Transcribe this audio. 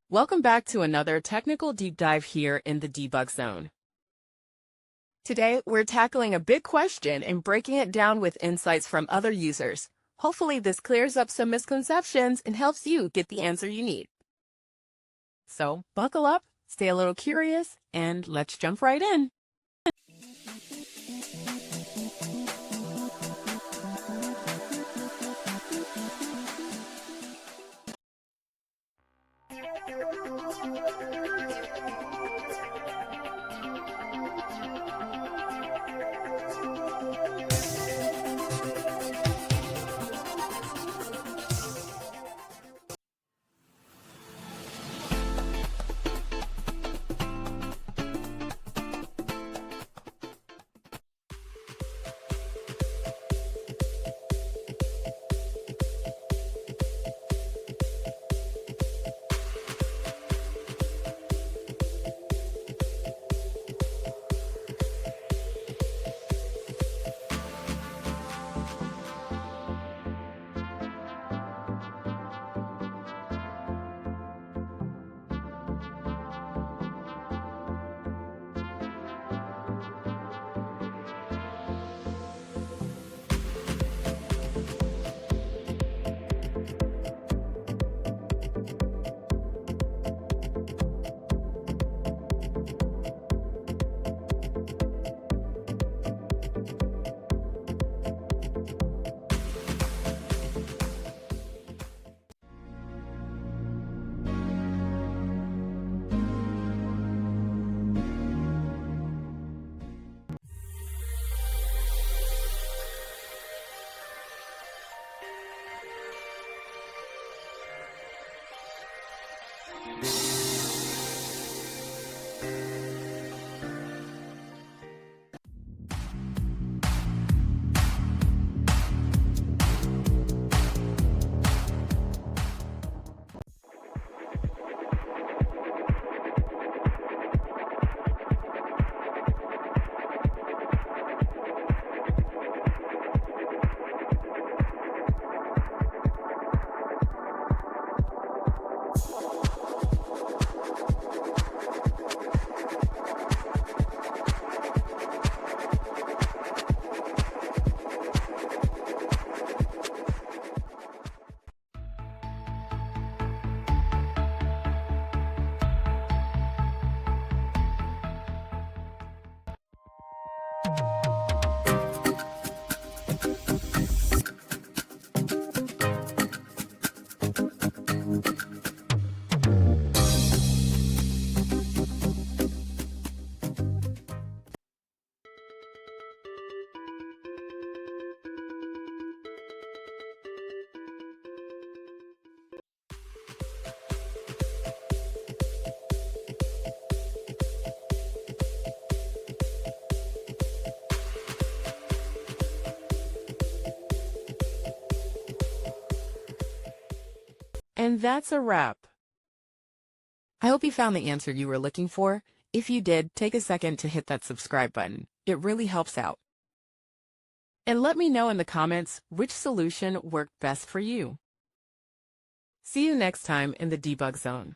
Welcome back to another technical deep dive here in the debug zone. Today, we're tackling a big question and breaking it down with insights from other users. Hopefully, this clears up some misconceptions and helps you get the answer you need. So, buckle up, stay a little curious, and let's jump right in. And that's a wrap. I hope you found the answer you were looking for. If you did, take a second to hit that subscribe button. It really helps out. And let me know in the comments which solution worked best for you. See you next time in the debug zone.